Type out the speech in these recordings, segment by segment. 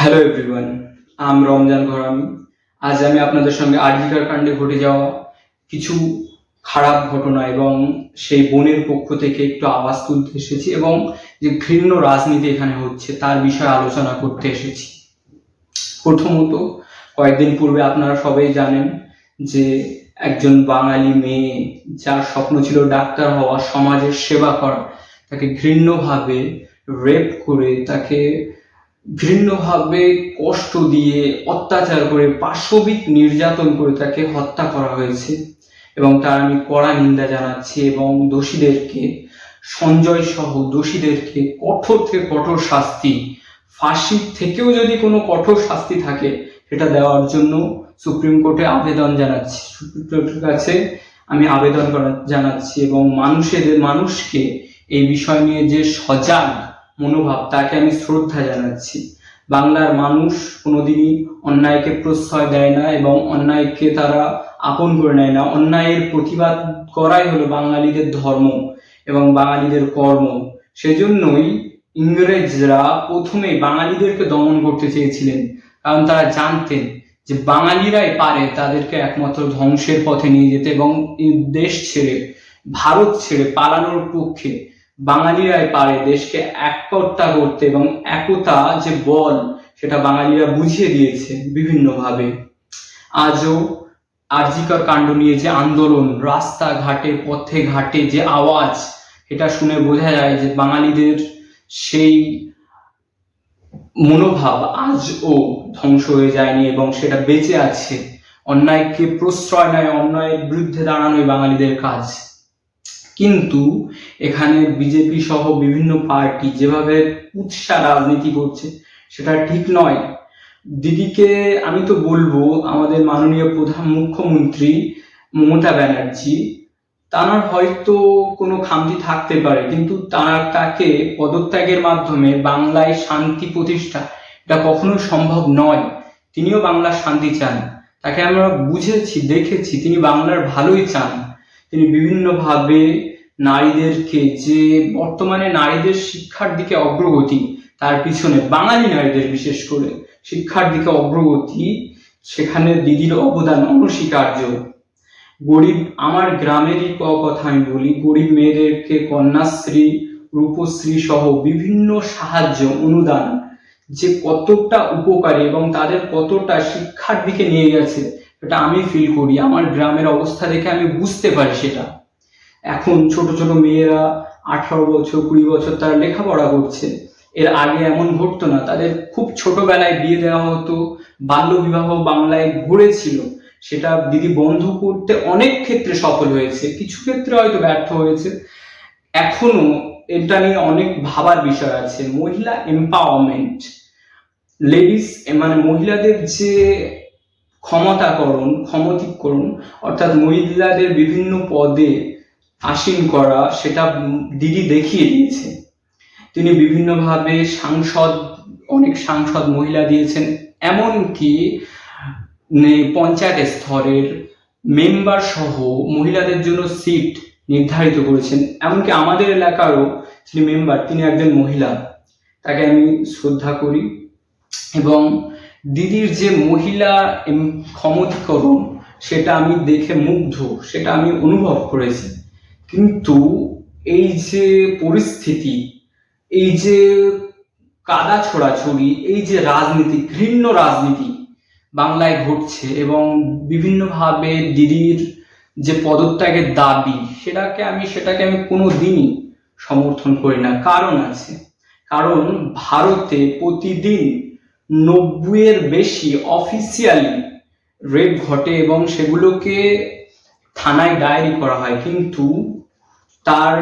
Hello everyone, আম রমজান ঘরামি। আজ আমি আপনাদের সঙ্গে আরজিকর কাণ্ডে ঘটে যাওয়া কিছু খারাপ ঘটনা এবং সেই বোনের পক্ষ থেকে একটু আওয়াজ তুলতে এসেছি এবং যে ঘৃণ্য রাজনীতি এখানে হচ্ছে তার বিষয়ে আলোচনা করতে এসেছি। প্রথমত, কয়েকদিন পূর্বে আপনারা সবাই জানেন যে একজন বাঙালি মেয়ে যার স্বপ্ন ছিল ডাক্তার হওয়া, সমাজের সেবা করা, তাকে ঘৃণ্যভাবে রেপ করে, তাকে ঘৃণ্যভাবে কষ্ট দিয়ে, অত্যাচার করে, পাশবিক নির্যাতন করে তাকে হত্যা করা হয়েছে এবং তার আমি কড়া নিন্দা জানাচ্ছি এবং দোষীদেরকে, সঞ্জয় সহ দোষীদেরকে কঠোর থেকে কঠোর শাস্তি, ফাঁসির থেকেও যদি কোনো কঠোর শাস্তি থাকে সেটা দেওয়ার জন্য সুপ্রিম কোর্টে আবেদন জানাচ্ছি। সুপ্রিম কোর্টের কাছে আমি আবেদন জানাচ্ছি এবং মানুষকে এই বিষয় নিয়ে যে সজাগ মনোভাব তাকে আমি শ্রদ্ধা জানাচ্ছি। বাংলার মানুষ কোনোদিনই অন্যায়কে প্রশ্রয় দেয় না এবং অন্যায়কে তারা আপন করে নেয় না। অন্যায়ের প্রতিবাদ করাই হলো বাঙালিদের ধর্ম এবং বাঙালিদের কর্ম। সেজন্যই ইংরেজরা প্রথমে বাঙালিদেরকে দমন করতে চেয়েছিলেন, কারণ তারা জানতেন যে বাঙালিরাই পারে তাদেরকে একমাত্র ধ্বংসের পথে নিয়ে যেতে এবং দেশ ছেড়ে, ভারত ছেড়ে পালানোর পক্ষে বাঙালিরাই পারে দেশকে একতা করতে এবং একতা যে বল সেটা বাঙালিরা বুঝিয়ে দিয়েছে বিভিন্নভাবে। আজও আরজিকর কাণ্ড নিয়ে যে আন্দোলন, রাস্তাঘাটে পথে ঘাটে যে আওয়াজ, এটা শুনে বোঝা যায় যে বাঙালিদের সেই মনোভাব আজও ধ্বংস হয়ে যায়নি এবং সেটা বেঁচে আছে। অন্যায়কে প্রশ্রয় নেয়, অন্যায়ের বিরুদ্ধে দাঁড়ানোই বাঙালিদের কাজ। কিন্তু এখানে বিজেপি সহ বিভিন্ন পার্টি যেভাবে উৎসাহ রাজনীতি করছে সেটা ঠিক নয়। দিদিকে আমি তো বলবো, আমাদের মাননীয় মুখ্যমন্ত্রী মমতা ব্যানার্জি, তার হয়তো কোনো খামতি থাকতে পারে, কিন্তু তাকে পদত্যাগের মাধ্যমে বাংলায় শান্তি প্রতিষ্ঠা এটা কখনো সম্ভব নয়। তিনিও বাংলার শান্তি চান, তাকে আমরা বুঝেছি, দেখেছি, তিনি বাংলার ভালোই চান। তিনি বিভিন্নভাবে নারীদেরকে, যে বর্তমানে নারীদের শিক্ষার দিকে অগ্রগতি, তার পিছনে বাঙালি নারীদের বিশেষ করে শিক্ষার দিকে অগ্রগতি, সেখানে দিদির অবদান অনস্বীকার্য। গরিব, আমার গ্রামেরই কথা আমি বলি, গরিব মেয়েদেরকে কন্যাশ্রী, রূপশ্রী সহ বিভিন্ন সাহায্য, অনুদান যে কতটা উপকারী এবং তাদের কতটা শিক্ষার দিকে নিয়ে গেছে সেটা আমি ফিল করি। আমার গ্রামের অবস্থা দেখে আমি বুঝতে পারি সেটা। এখন ছোট ছোট মেয়েরা 18 বছর 20 বছর তারা লেখাপড়া করছে। এর আগে এমন ঘটতো না, তাদের খুব ছোটবেলায় বিয়ে দেওয়া হতো, বাল্যবিবাহ বাংলায় ঘুরেছিল। সেটা দিদি বন্ধ করতে অনেক ক্ষেত্রে সফল হয়েছে, কিছু ক্ষেত্রে হয়তো ব্যর্থ হয়েছে। এখনো এটা নিয়ে অনেক ভাবার বিষয় আছে। মহিলা এম্পাওয়ারমেন্ট, লেডিস মানে মহিলাদের যে ক্ষমতিকরণ, অর্থাৎ মহিলাদের বিভিন্ন পদে আসীন করা, সেটা দিদি দেখিয়ে দিয়েছে। তিনি বিভিন্নভাবে অনেক সাংসদ মহিলা দিয়েছেন, এমনকি পঞ্চায়েত স্তরের মেম্বার সহ মহিলাদের জন্য সিট নির্ধারিত করেছেন। এমনকি আমাদের এলাকারও যিনি মেম্বার, তিনি একজন মহিলা, তাকে আমি শ্রদ্ধা করি। এবং দিদির যে মহিলা ক্ষমতাকরণ সেটা আমি দেখে মুগ্ধ, সেটা আমি অনুভব করেছি। কিন্তু এই যে পরিস্থিতি, এই যে কাদা ছোড়াছড়ি, এই যে রাজনীতি, ঘৃণ্য রাজনীতি বাংলায় ঘটছে এবং বিভিন্নভাবে দিদির যে পদত্যাগের দাবি, সেটাকে আমি কোনো দিনই সমর্থন করি না। কারণ আছে, কারণ ভারতে প্রতিদিন 90-এর বেশি অফিসিয়ালি রেপ ঘটে এবং সেগুলোকে থানায় ডায়েরি করা হয়। কিন্তু তার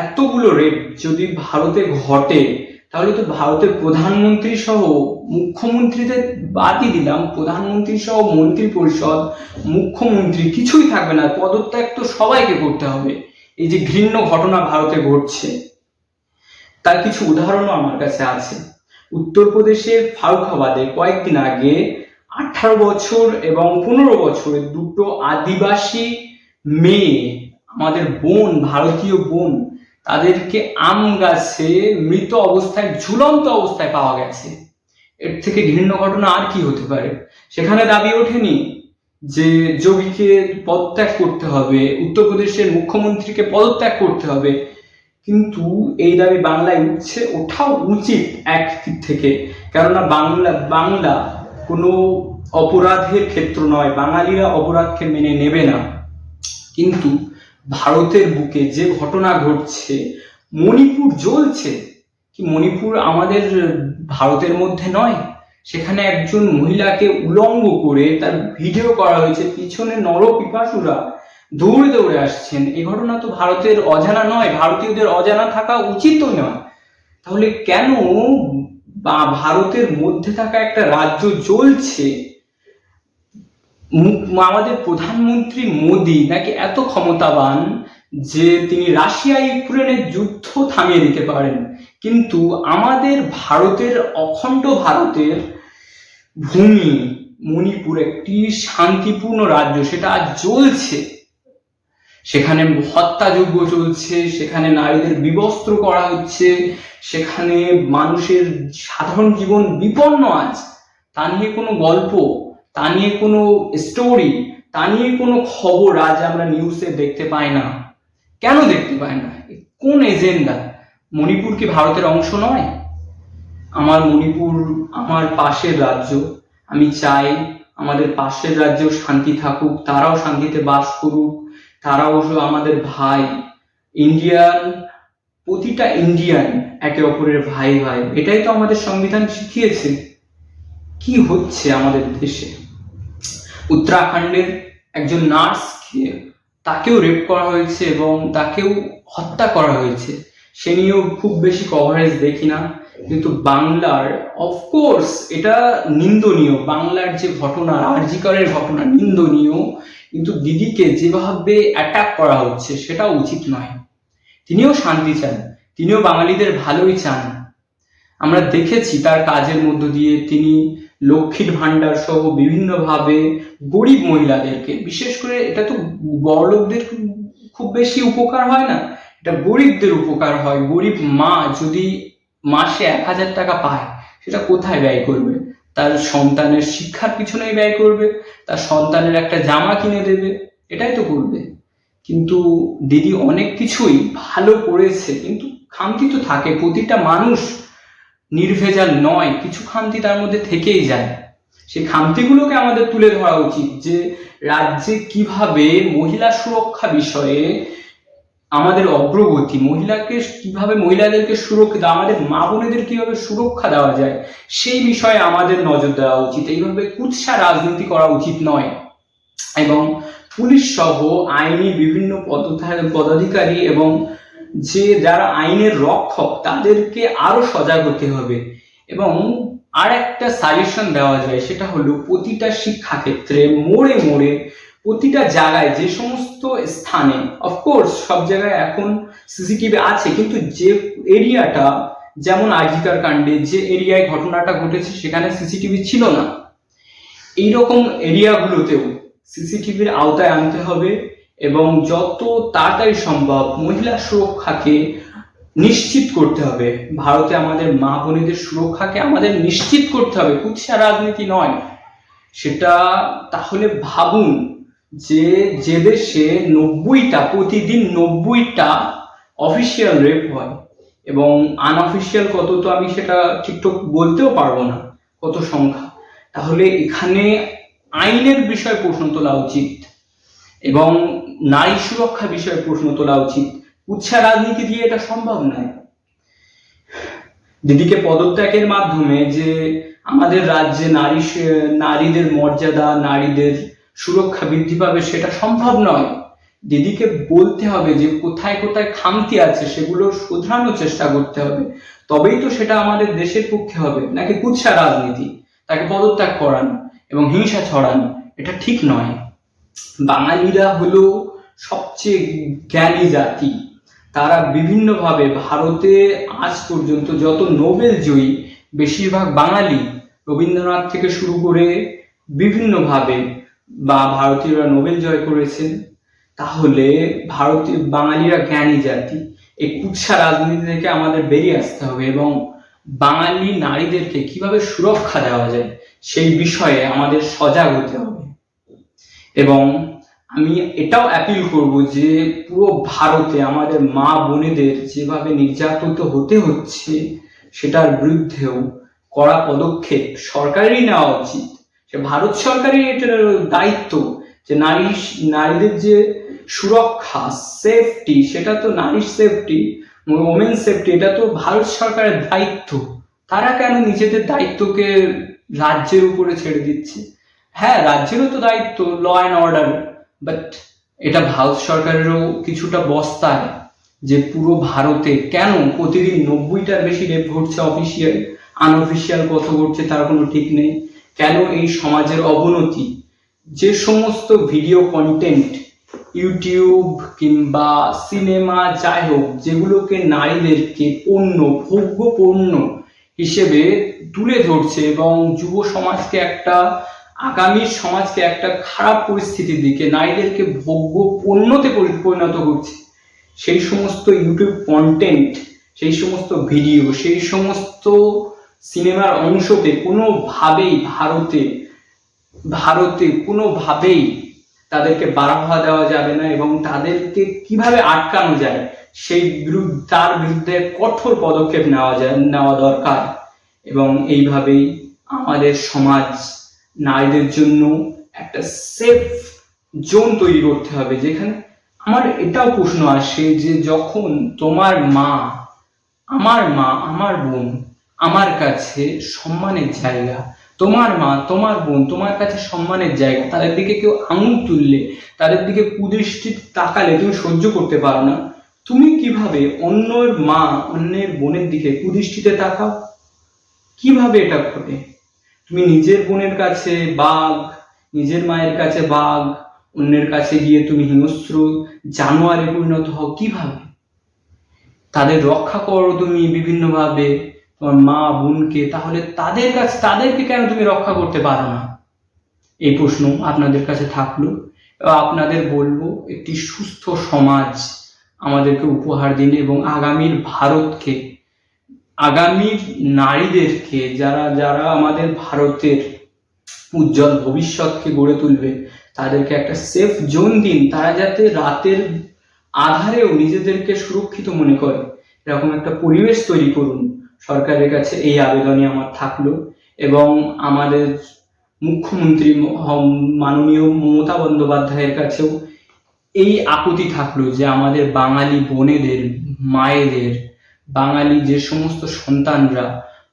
এতগুলো রেপ যদি ভারতে ঘটে, তাহলে তো ভারতের প্রধানমন্ত্রী সহ, মুখ্যমন্ত্রীদের বাদই দিলাম, প্রধানমন্ত্রী সহ মন্ত্রী পরিষদ, মুখ্যমন্ত্রী কিছুই থাকবে না, পদত্যাগ তো সবাইকে করতে হবে। এই যে ঘৃণ্য ঘটনা ভারতে ঘটছে তার কিছু উদাহরণও আমার কাছে আছে। উত্তরপ্রদেশের ফারুখাবাদে কয়েকদিন আগে 18 বছর এবং 15 বছরের দুটো আদিবাসী মেয়ে, আমাদের বোন, ভারতীয় বোন, তাদেরকে আম গাছে মৃত অবস্থায়, ঝুলন্ত অবস্থায় পাওয়া গেছে। এর থেকে ঘৃণ্য ঘটনা আর কি হতে পারে? সেখানে দাবি ওঠেনি যে যোগীকে পদত্যাগ করতে হবে, উত্তরপ্রদেশের মুখ্যমন্ত্রীকে পদত্যাগ করতে হবে, কিন্তু এই দাবি বাংলায় উঠছে, ওঠাও উচিত এক দিক থেকে। কেননা বাংলা কোনো অপরাধের ক্ষেত্র নয়, বাঙালিরা অপরাধকে মেনে নেবে না। কিন্তু ভারতের বুকে যে ঘটনা ঘটছে, মণিপুর জ্বলছে, কি মণিপুর আমাদের ভারতের মধ্যে নয়? সেখানে একজন মহিলাকে উলঙ্গ করে তার ভিডিও করা হয়েছে, পিছনে নরপিপাসুরা দৌড়ে দৌড়ে আসছেন। এই ঘটনা তো ভারতের অজানা নয়, ভারতীয়দের অজানা থাকা উচিতও নয়। তাহলে কেন ভারতের মধ্যে থাকা একটা রাজ্য জ্বলছে, আমাদের প্রধানমন্ত্রী মোদি নাকি এত ক্ষমতাবান যে তিনি রাশিয়া ইউক্রেনের যুদ্ধ থামিয়ে দিতে পারেন, কিন্তু আমাদের ভারতের অখণ্ড ভারতের ভূমি মণিপুর একটি শান্তিপূর্ণ রাজ্য, সেটা আজ জ্বলছে। সেখানে হত্যাযজ্ঞ চলছে, সেখানে নারীদের বিবস্ত্র করা হচ্ছে, সেখানে মানুষের সাধারণ জীবন বিপন্ন আজ। তা নিয়ে কোনো গল্প, তা নিয়ে কোনো স্টোরি, তা নিয়ে কোনো খবর আজ আমরা নিউজে দেখতে পাই না। কেন দেখতে পাই না? কোন এজেন্ডা? মণিপুর কি ভারতের অংশ নয়? আমার মণিপুর আমার পাশের রাজ্য, আমি চাই আমাদের পাশের রাজ্যেও শান্তি থাকুক, তারাও শান্তিতে বাস করুক, তারাও আমাদের ভাই। ইন্ডিয়ান, প্রতিটা ইন্ডিয়ান একে অপরের ভাই ভাই, এটাই তো আমাদের সংবিধান শিখিয়েছে। কি হচ্ছে আমাদের দেশে? উত্তরাখণ্ডের একজন নার্সকে, তাকেও রেপ করা হয়েছে এবং তাকেও হত্যা করা হয়েছে, সে নিয়েও খুব বেশি কভারেজ দেখি না। কিন্তু বাংলার, অফকোর্স এটা নিন্দনীয়, বাংলার যে ঘটনা, আরজি করের ঘটনা নিন্দনীয়, কিন্তু দিদিকে যেভাবে অ্যাটাক করা হচ্ছে সেটা উচিত নয়। তিনিও শান্তি চান, তিনিও বাঙালিদের ভালোই চান। আমরা দেখেছি তার কাজের মধ্য দিয়ে তিনি লক্ষ্মীর ভান্ডার সহ বিভিন্নভাবে গরিব মহিলাদেরকে, বিশেষ করে এটা তো বড়লোকদের খুব বেশি উপকার হয় না, এটা গরিবদের উপকার হয়। গরিব মা যদি মাসে 1,000 টাকা পায়, সেটা কোথায় ব্যয় করবে? তার সন্তানের শিক্ষার পিছনেই ব্যয় করবে, তার সন্তানের একটা জামা কিনে দেবে, এটাই তো করবে। কিন্তু দিদি অনেক কিছুই ভালো করেছে, কিন্তু খামতি তো থাকে। প্রতিটা মানুষ নির্ভেজাল নয়, কিছু খামতি তার মধ্যে থেকেই যায়। সেই খামতিগুলোকে আমাদের তুলে ধরা উচিত, যে রাজ্যে কিভাবে মহিলা সুরক্ষা বিষয়ে আমাদের অগ্রগতি, মহিলাদেরকে সুরক্ষিত, আমাদের মা বোনেদের কিভাবে সুরক্ষা দেওয়া যায়, সেই বিষয়ে আমাদের নজর দেওয়া উচিত। এইভাবে কুৎসা রাজনীতি করা উচিত নয়। এবং পুলিশ সহ আইনি বিভিন্ন পদাধিকারী এবং যারা আইনের রক্ষক, তাদেরকে আরো সজাগ হতে হবে। এবং আর একটা সাজেশন দেওয়া যায়, সেটা হলো প্রতিটা শিক্ষাক্ষেত্রে, মোড়ে মোড়ে, প্রতিটা জায়গায়, যে সমস্ত স্থানে, অফকোর্স সব জায়গায় এখন সিসিটিভি আছে, কিন্তু যে এরিয়াটা, যেমন আরজিকর কাণ্ডে যে এরিয়ায় ঘটনাটা ঘটেছে সেখানে সিসিটিভি ছিল না, এইরকম এরিয়াগুলোতেও সিসিটিভির আওতায় আনতে হবে এবং যত তাড়াতাড়ি সম্ভব মহিলা সুরক্ষাকে নিশ্চিত করতে হবে। ভারতে আমাদের মা বোনেদের সুরক্ষাকে আমাদের নিশ্চিত করতে হবে, কুৎসা রাজনীতি নয় সেটা। তাহলে ভাবুন যে দেশে প্রতিদিন 90টা অফিসিয়াল রেপ হয় এবং আনঅফিসিয়াল কত, তো আমি সেটা ঠিকঠাক বলতেও পারবো না কত সংখ্যা। তাহলে এখানে আইনের বিষয়ে প্রশ্ন তোলা উচিত এবং নারী সুরক্ষা বিষয়ে প্রশ্ন তোলা উচিত। কুৎসা রাজনীতি দিয়ে এটা সম্ভব নয়। দিদিকে পদত্যাগের মাধ্যমে যে আমাদের রাজ্যে নারীদের মর্যাদা, নারীদের সুরক্ষা বৃদ্ধি পাবে, সেটা সম্ভব নয়। দিদিকে বলতে হবে যে কোথায় কোথায় খামতি আছে, সেগুলো শোধরানোর চেষ্টা করতে হবে, তবেই তো সেটা আমাদের দেশের পক্ষে হবে। নাকি কুৎসা রাজনীতি, তাকে পদত্যাগ করান এবং হিংসা ছড়ান, এটা ঠিক নয়। বাঙালিরা হলো সবচেয়ে জ্ঞানী জাতি, তারা বিভিন্নভাবে, ভারতে আজ পর্যন্ত যত নোবেল জয়ী বেশিরভাগ বাঙালি, রবীন্দ্রনাথ থেকে শুরু করে বিভিন্নভাবে ভারতীয়রা নোবেল জয় করেছেন। তাহলে বাঙালিরা জ্ঞানী জাতি। এই কুৎসা রাজনীতি থেকে আমাদের বেরিয়ে আসতে হবে এবং বাঙালি নারীদেরকে কিভাবে সুরক্ষা দেওয়া যায় সেই বিষয়ে আমাদের সজাগ হতে হবে। এবং আমি এটাও অ্যাপিল করব যে পুরো ভারতে আমাদের মা বোনেদের যেভাবে নির্যাতিত হতে হচ্ছে সেটার বিরুদ্ধেও কড়া পদক্ষেপ সরকারেরই নেওয়া উচিত। সে ভারত সরকারের এটার দায়িত্ব যে নারীদের যে সুরক্ষা, সেফটি, সেটা তো নারীর সেফটি, ওমেন সেফটি, এটা তো ভারত সরকারের দায়িত্ব। তারা কেন নিজেদের দায়িত্বকে রাজ্যের উপরে ছেড়ে দিচ্ছে? হ্যাঁ, রাজ্যেরও তো দায়িত্ব ল অ্যান্ড অর্ডার, বাট এটা ভারত সরকারেরও কিছুটা বস্তায় যে পুরো ভারতে কেন প্রতিদিন 90টার বেশি রেপ ঘটছে, অফিসিয়াল আনঅফিসিয়াল কত ঘটছে তার কোনো ঠিক নেই। কেন এই সমাজের অবনতি? যে সমস্ত ভিডিও কন্টেন্ট ইউটিউব কিংবা সিনেমা যাই হোক, যেগুলোকে নারীদেরকে পণ্য, ভোগ্য পণ্য হিসেবে তুলে ধরছে এবং যুব সমাজকে আগামী সমাজকে একটা খারাপ পরিস্থিতির দিকে, নারীদেরকে ভোগ্য পণ্যতে পরিণত করছে, সেই সমস্ত ইউটিউব কন্টেন্ট, সেই সমস্ত ভিডিও, সেই সমস্ত সিনেমার অংশকে কোনোভাবেই ভারতে কোনোভাবেই তাদেরকে বাড়াবা দেওয়া যাবে না এবং তাদেরকে কিভাবে আটকানো যায় তার বিরুদ্ধে কঠোর পদক্ষেপ নেওয়া দরকার। এবং এইভাবেই আমাদের সমাজ নারীদের জন্য একটা সেফ জোন তৈরি করতে হবে, যেখানে আমার এটাও প্রশ্ন আসে যে যখন তোমার মা, আমার বোন আমার কাছে সম্মানের জায়গা, তোমার মা, তোমার বোন তোমার কাছে সম্মানের জায়গা, তাদের দিকে কেউ আঙুল তুললে, তাদের দিকে কুদৃষ্টিতে তাকালে তুমি সহ্য করতে পারো না, তুমি কিভাবে অন্যের মা, অন্যের বোনের দিকে কুদৃষ্টিতে তাকাও? কিভাবে এটা ঘটে? তুমি নিজের বোনের কাছে বাঘ, নিজের মায়ের কাছে বাঘ, অন্যের কাছে গিয়ে তুমি হিংস্র জানোয়ারে পরিণত হও কিভাবে? তাদের রক্ষা করো তুমি বিভিন্নভাবে, তোমার মা বোনকে, তাহলে তাদেরকে কেন তুমি রক্ষা করতে পারো না? এই প্রশ্ন আপনাদের কাছে থাকলো। আপনাদের বলবো, একটি সুস্থ সমাজ আমাদেরকে উপহার দিন এবং আগামীর ভারতকে, আগামীর নারীদেরকে, যারা আমাদের ভারতের উজ্জ্বল ভবিষ্যৎকে গড়ে তুলবে, তাদেরকে একটা সেফ জোন দিন। তারা যাতে রাতের আধারেও নিজেদেরকে সুরক্ষিত মনে করে, এরকম একটা পরিবেশ তৈরি করুন। সরকারের কাছে এই আবেদনই আমার থাকলো এবং আমাদের মুখ্যমন্ত্রী মাননীয় মমতা বন্দ্যোপাধ্যায়ের কাছেও এই আকুতি থাকলো যে আমাদের বাঙালি বোনেদের, মায়েদের, বাঙালি যে সমস্ত সন্তানরা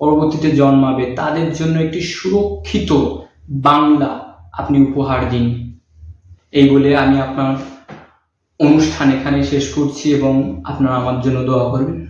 পরবর্তীতে জন্মাবে, তাদের জন্য একটি সুরক্ষিত বাংলা আপনি উপহার দিন। এই বলে আমি আপনার অনুষ্ঠান এখানে শেষ করছি এবং আপনারা আমার জন্য দোয়া করবেন।